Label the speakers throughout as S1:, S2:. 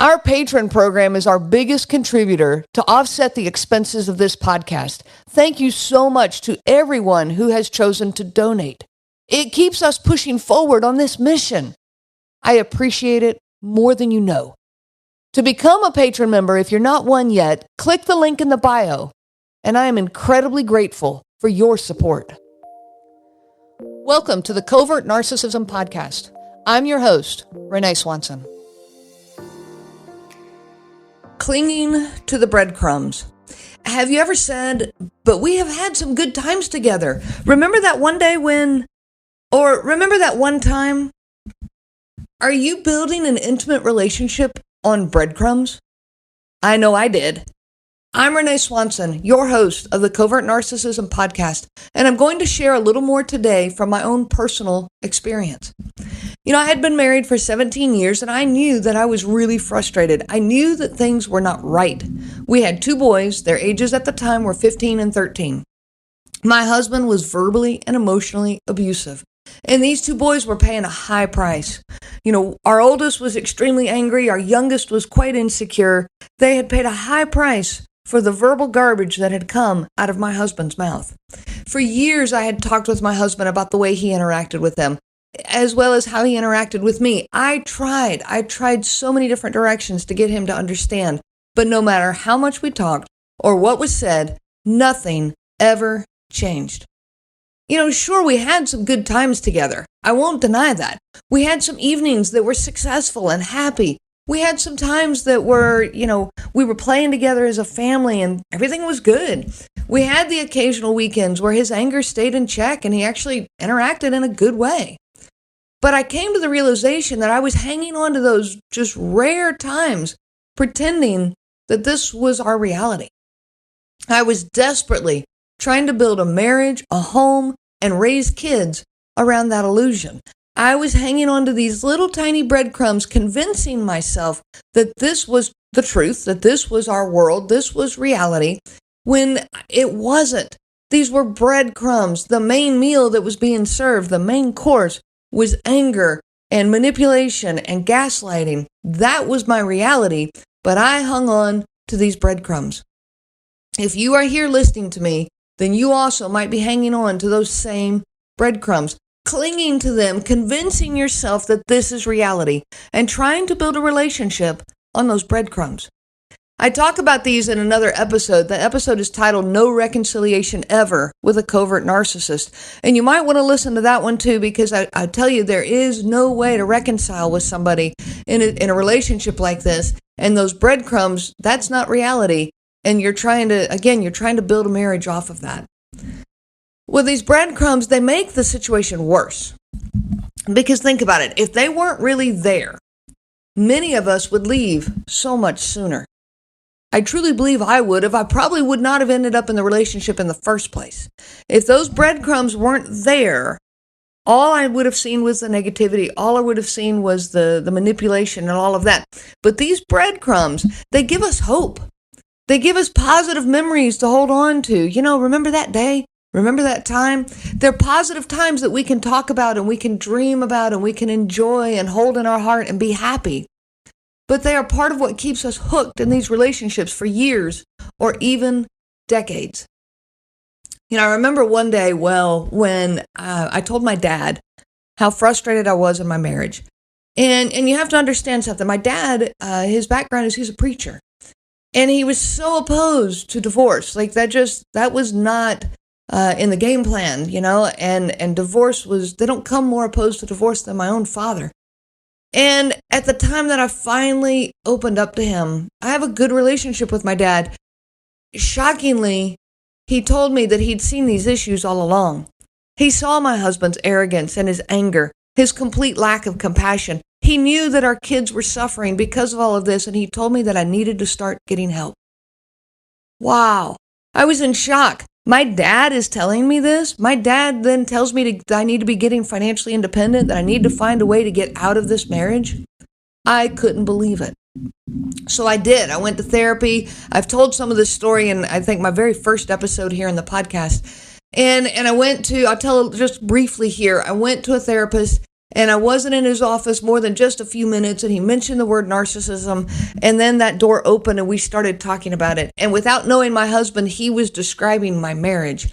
S1: Our patron program is our biggest contributor to offset the expenses of this podcast. Thank you so much to everyone who has chosen to donate. It keeps us pushing forward on this mission. I appreciate it more than you know. To become a patron member, if you're not one yet, click the link in the bio, and I am incredibly grateful for your support. Welcome to the Covert Narcissism Podcast. I'm your host, Renee Swanson. Clinging to the breadcrumbs. Have you ever said, but we have had some good times together? Remember that one day when, or remember that one time? Are you building an intimate relationship on breadcrumbs? I know I did. I'm Renee Swanson, your host of the Covert Narcissism Podcast, and I'm going to share a little more today from my own personal experience. I had been married for 17 years, and I knew that I was really frustrated. I knew that things were not right. We had two boys. Their ages at the time were 15 and 13. My husband was verbally and emotionally abusive, and these two boys were paying a high price. Our oldest was extremely angry. Our youngest was quite insecure. They had paid a high price for the verbal garbage that had come out of my husband's mouth. For years, I had talked with my husband about the way he interacted with them, as well as how he interacted with me. I tried so many different directions to get him to understand, but no matter how much we talked or what was said, nothing ever changed. Sure, we had some good times together. I won't deny that. We had some evenings that were successful and happy. We had some times that were, we were playing together as a family and everything was good. We had the occasional weekends where his anger stayed in check and he actually interacted in a good way. But I came to the realization that I was hanging on to those just rare times, pretending that this was our reality. I was desperately trying to build a marriage, a home, and raise kids around that illusion. I was hanging on to these little tiny breadcrumbs, convincing myself that this was the truth, that this was our world, this was reality, when it wasn't. These were breadcrumbs. The main meal that was being served, the main course, was anger and manipulation and gaslighting. That was my reality, but I hung on to these breadcrumbs. If you are here listening to me, then you also might be hanging on to those same breadcrumbs, clinging to them, convincing yourself that this is reality, and trying to build a relationship on those breadcrumbs. I talk about these in another episode. The episode is titled No Reconciliation Ever with a Covert Narcissist. And you might want to listen to that one too, because I tell you, there is no way to reconcile with somebody in a relationship like this. And those breadcrumbs, that's not reality. And you're trying to build a marriage off of that. Well, these breadcrumbs, they make the situation worse. Because think about it. If they weren't really there, many of us would leave so much sooner. I truly believe I would have. I probably would not have ended up in the relationship in the first place. If those breadcrumbs weren't there, all I would have seen was the negativity. All I would have seen was the manipulation and all of that. But these breadcrumbs, they give us hope. They give us positive memories to hold on to. Remember that day? Remember that time? They're positive times that we can talk about and we can dream about and we can enjoy and hold in our heart and be happy. But they are part of what keeps us hooked in these relationships for years or even decades. I remember one day, when I told my dad how frustrated I was in my marriage. And you have to understand something. My dad, his background is he's a preacher. And he was so opposed to divorce. That was not in the game plan, and divorce they don't come more opposed to divorce than my own father. And at the time that I finally opened up to him, I have a good relationship with my dad. Shockingly, he told me that he'd seen these issues all along. He saw my husband's arrogance and his anger, his complete lack of compassion. He knew that our kids were suffering because of all of this, and he told me that I needed to start getting help. Wow. I was in shock. My dad is telling me this. My dad then tells me that I need to be getting financially independent, that I need to find a way to get out of this marriage. I couldn't believe it. So I did. I went to therapy. I've told some of this story in, I think, my very first episode here in the podcast. And I'll tell just briefly here, I went to a therapist. And I wasn't in his office more than just a few minutes, and he mentioned the word narcissism, and then that door opened and we started talking about it. And without knowing my husband, he was describing my marriage.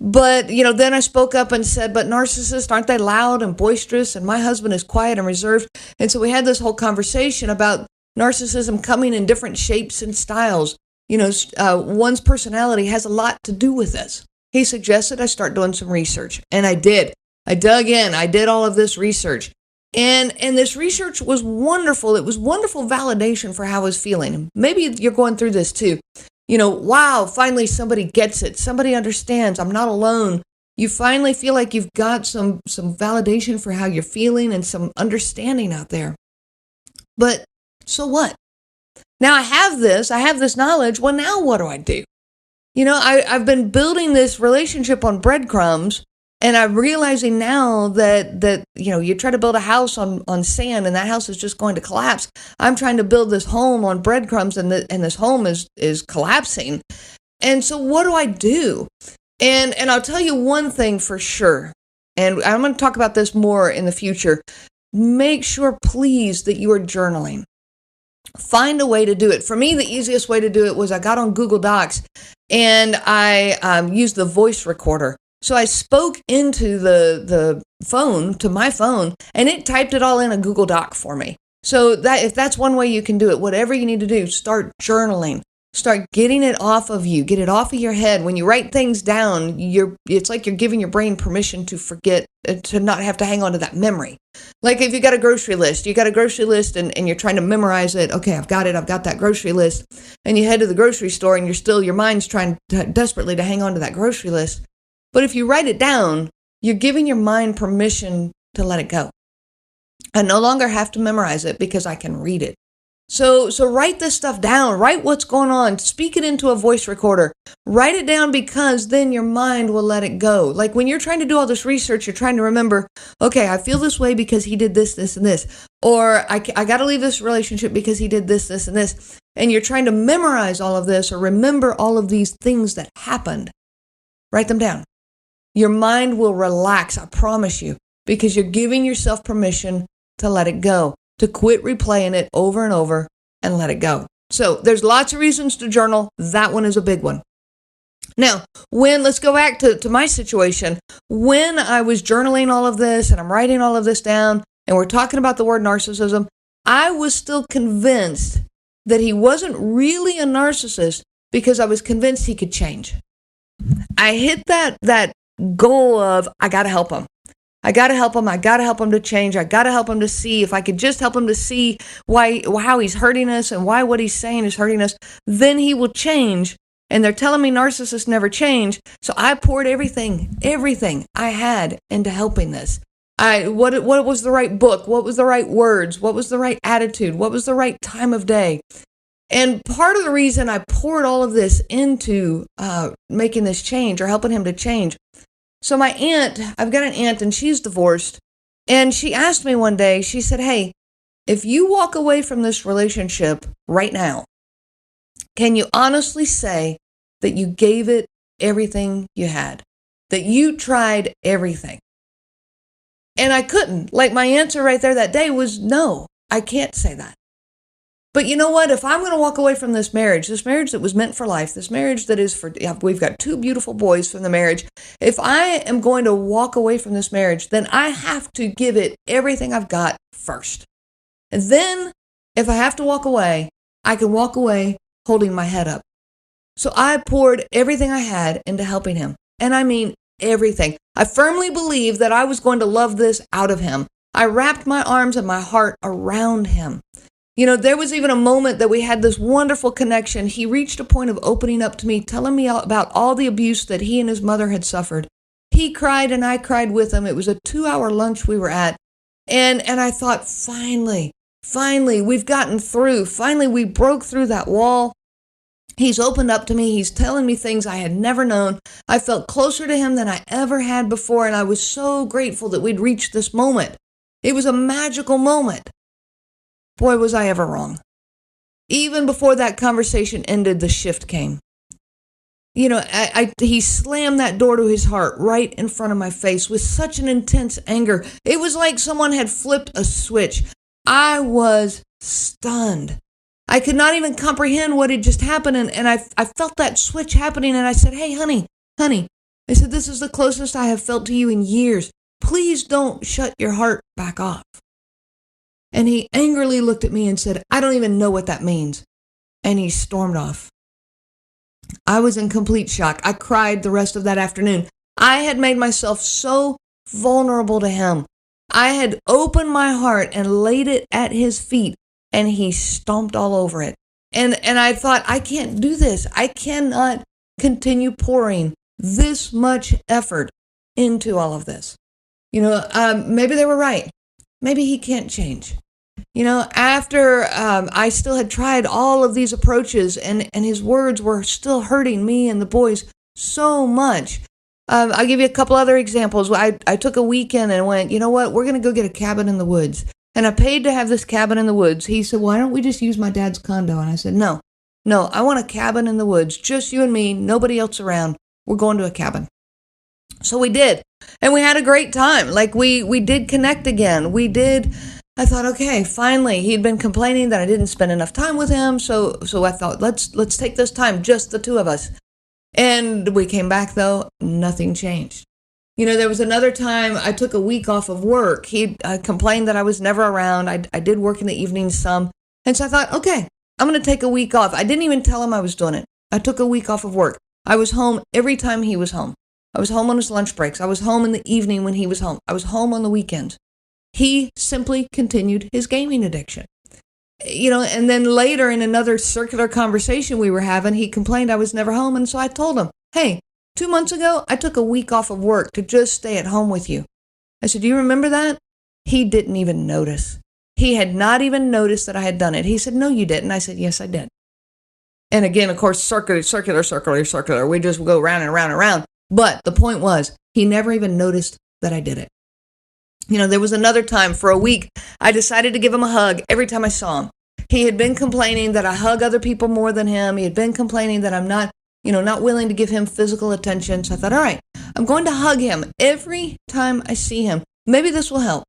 S1: But, then I spoke up and said, but narcissists, aren't they loud and boisterous? And my husband is quiet and reserved. And so we had this whole conversation about narcissism coming in different shapes and styles. One's personality has a lot to do with this. He suggested I start doing some research, and I did. I dug in. I did all of this research. And this research was wonderful. It was wonderful validation for how I was feeling. Maybe you're going through this too. Wow, finally somebody gets it. Somebody understands. I'm not alone. You finally feel like you've got some validation for how you're feeling and some understanding out there. But so what? Now I have this knowledge. Well, now what do I do? I've been building this relationship on breadcrumbs. And I'm realizing now that you try to build a house on sand and that house is just going to collapse. I'm trying to build this home on breadcrumbs and this home is collapsing. And so what do I do? And I'll tell you one thing for sure. And I'm going to talk about this more in the future. Make sure, please, that you are journaling. Find a way to do it. For me, the easiest way to do it was I got on Google Docs and I used the voice recorder. So I spoke into the phone, to my phone, and it typed it all in a Google Doc for me. So that if that's one way you can do it, whatever you need to do, start journaling. Start getting it off of you. Get it off of your head. When you write things down, it's like you're giving your brain permission to forget, to not have to hang on to that memory. Like if you got a grocery list, and you're trying to memorize it. Okay, I've got that grocery list. And you head to the grocery store and your mind's trying desperately to hang on to that grocery list. But if you write it down, you're giving your mind permission to let it go. I no longer have to memorize it because I can read it. So write this stuff down. Write what's going on. Speak it into a voice recorder. Write it down because then your mind will let it go. Like when you're trying to do all this research, you're trying to remember, okay, I feel this way because he did this, this, and this. Or I got to leave this relationship because he did this, this, and this. And you're trying to memorize all of this or remember all of these things that happened. Write them down. Your mind will relax, I promise you, because you're giving yourself permission to let it go, to quit replaying it over and over and let it go. So there's lots of reasons to journal. That one is a big one. Now, let's go back to my situation. When I was journaling all of this and I'm writing all of this down and we're talking about the word narcissism, I was still convinced that he wasn't really a narcissist because I was convinced he could change. I hit that goal of, I got to help him. I got to help him. I got to help him to change. I got to help him to see, if I could just help him to see how he's hurting us and why what he's saying is hurting us, then he will change. And they're telling me narcissists never change. So I poured everything I had into helping this. What was the right book? What was the right words? What was the right attitude? What was the right time of day? And part of the reason I poured all of this into making this change or helping him to change. So my aunt, I've got an aunt and she's divorced. And she asked me one day, she said, hey, if you walk away from this relationship right now, can you honestly say that you gave it everything you had? That you tried everything? And I couldn't. Like my answer right there that day was no, I can't say that. But you know what? If I'm going to walk away from this marriage that was meant for life, this marriage that is we've got 2 beautiful boys from the marriage. If I am going to walk away from this marriage, then I have to give it everything I've got first. And then if I have to walk away, I can walk away holding my head up. So I poured everything I had into helping him. And I mean everything. I firmly believed that I was going to love this out of him. I wrapped my arms and my heart around him. There was even a moment that we had this wonderful connection. He reached a point of opening up to me, telling me about all the abuse that he and his mother had suffered. He cried and I cried with him. It was a 2-hour lunch we were at. And I thought, finally, we've gotten through. Finally, we broke through that wall. He's opened up to me. He's telling me things I had never known. I felt closer to him than I ever had before. And I was so grateful that we'd reached this moment. It was a magical moment. Boy, was I ever wrong. Even before that conversation ended, the shift came. he slammed that door to his heart right in front of my face with such an intense anger. It was like someone had flipped a switch. I was stunned. I could not even comprehend what had just happened. And I felt that switch happening. And I said, hey, honey, I said, this is the closest I have felt to you in years. Please don't shut your heart back off. And he angrily looked at me and said, I don't even know what that means. And he stormed off. I was in complete shock. I cried the rest of that afternoon. I had made myself so vulnerable to him. I had opened my heart and laid it at his feet, and he stomped all over it. And I thought, I can't do this. I cannot continue pouring this much effort into all of this. Maybe they were right. Maybe he can't change. After I still had tried all of these approaches and his words were still hurting me and the boys so much. I'll give you a couple other examples. I took a weekend and went, you know what, we're going to go get a cabin in the woods. And I paid to have this cabin in the woods. He said, why don't we just use my dad's condo? And I said, no, I want a cabin in the woods. Just you and me, nobody else around. We're going to a cabin. So we did. And we had a great time. Like we did connect again. I thought, okay, finally, he'd been complaining that I didn't spend enough time with him. So I thought, let's take this time, just the two of us. And we came back, though, nothing changed. There was another time I took a week off of work. He complained that I was never around. I did work in the evenings some. And so I thought, okay, I'm going to take a week off. I didn't even tell him I was doing it. I took a week off of work. I was home every time he was home. I was home on his lunch breaks. I was home in the evening when he was home. I was home on the weekends. He simply continued his gaming addiction. And then later in another circular conversation we were having, he complained I was never home. And so I told him, hey, 2 months ago, I took a week off of work to just stay at home with you. I said, do you remember that? He didn't even notice. He had not even noticed that I had done it. He said, no, you didn't. I said, yes, I did. And again, of course, circular. We just go round and round and round. But the point was, he never even noticed that I did it. There was another time for a week, I decided to give him a hug every time I saw him. He had been complaining that I hug other people more than him. He had been complaining that I'm not willing to give him physical attention. So I thought, all right, I'm going to hug him every time I see him. Maybe this will help.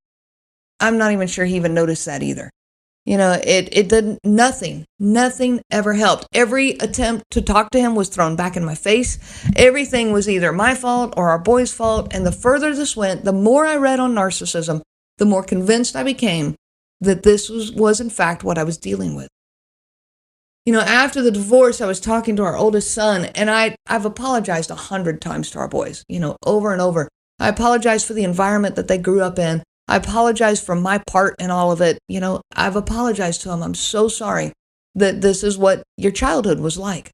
S1: I'm not even sure he even noticed that either. It didn't, nothing ever helped. Every attempt to talk to him was thrown back in my face. Everything was either my fault or our boys' fault. And the further this went, the more I read on narcissism, the more convinced I became that this was in fact what I was dealing with. After the divorce, I was talking to our oldest son, and I've apologized 100 times to our boys, over and over. I apologized for the environment that they grew up in. I apologize for my part in all of it. I've apologized to him. I'm so sorry that this is what your childhood was like.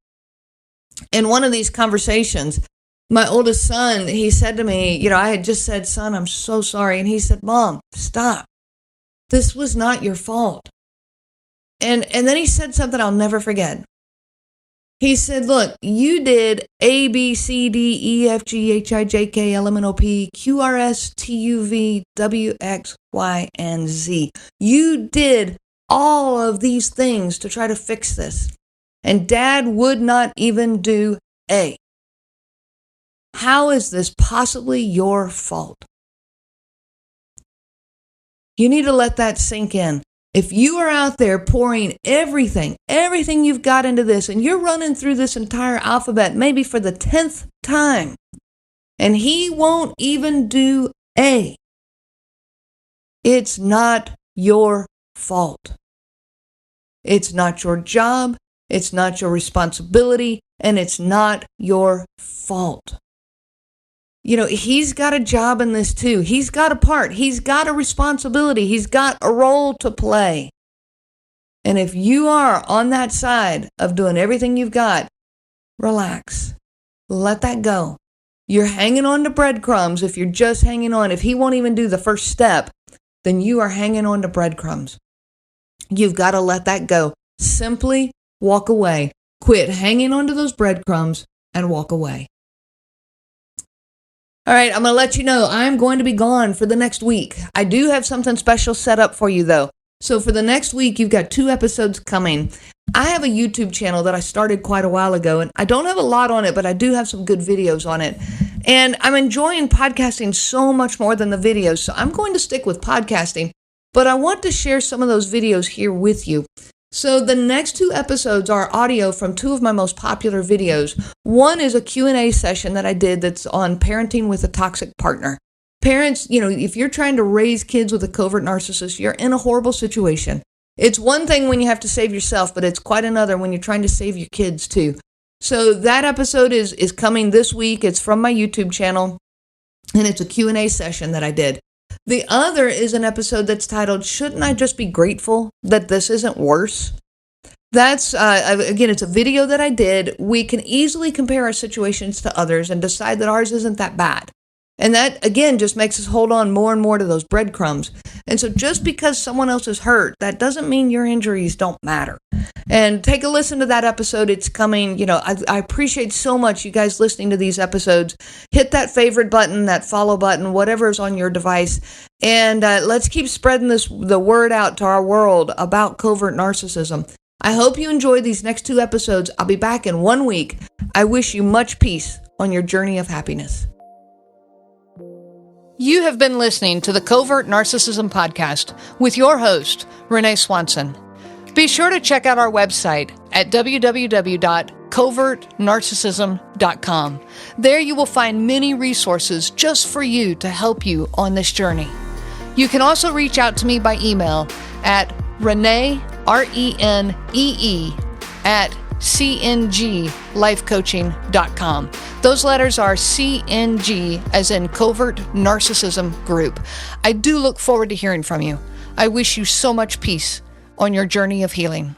S1: In one of these conversations, my oldest son, he said to me, I had just said, son, I'm so sorry. And he said, Mom, stop. This was not your fault. And then he said something I'll never forget. He said, look, you did A, B, C, D, E, F, G, H, I, J, K, L, M, N, O, P, Q, R, S, T, U, V, W, X, Y, and Z. You did all of these things to try to fix this. And Dad would not even do A. How is this possibly your fault? You need to let that sink in. If you are out there pouring everything you've got into this, and you're running through this entire alphabet maybe for the 10th time, and he won't even do A, it's not your fault. It's not your job, it's not your responsibility, and it's not your fault. He's got a job in this too. He's got a part. He's got a responsibility. He's got a role to play. And if you are on that side of doing everything you've got, relax. Let that go. You're hanging on to breadcrumbs if you're just hanging on. If he won't even do the first step, then you are hanging on to breadcrumbs. You've got to let that go. Simply walk away. Quit hanging on to those breadcrumbs and walk away. All right, I'm going to let you know I'm going to be gone for the next week. I do have something special set up for you, though. So for the next week, you've got 2 episodes coming. I have a YouTube channel that I started quite a while ago, and I don't have a lot on it, but I do have some good videos on it. And I'm enjoying podcasting so much more than the videos, so I'm going to stick with podcasting. But I want to share some of those videos here with you. So the next 2 episodes are audio from 2 of my most popular videos. One is a Q&A session that I did that's on parenting with a toxic partner. Parents, if you're trying to raise kids with a covert narcissist, you're in a horrible situation. It's one thing when you have to save yourself, but it's quite another when you're trying to save your kids too. So that episode is coming this week. It's from my YouTube channel, and it's a Q&A session that I did. The other is an episode that's titled, Shouldn't I Just Be Grateful That This Isn't Worse? That's, again, it's a video that I did. We can easily compare our situations to others and decide that ours isn't that bad. And that, again, just makes us hold on more and more to those breadcrumbs. And so just because someone else is hurt, that doesn't mean your injuries don't matter. And take a listen to that episode. It's coming. I appreciate so much you guys listening to these episodes. Hit that favorite button, that follow button, whatever is on your device. And let's keep spreading the word out to our world about covert narcissism. I hope you enjoy these next 2 episodes. I'll be back in 1 week. I wish you much peace on your journey of happiness. You have been listening to the Covert Narcissism Podcast with your host, Renee Swanson. Be sure to check out our website at www.covertnarcissism.com. There you will find many resources just for you to help you on this journey. You can also reach out to me by email at Renee, RENEE, at cnglifecoaching.com. Those letters are CNG, as in Covert Narcissism Group. I do look forward to hearing from you. I wish you so much peace on your journey of healing.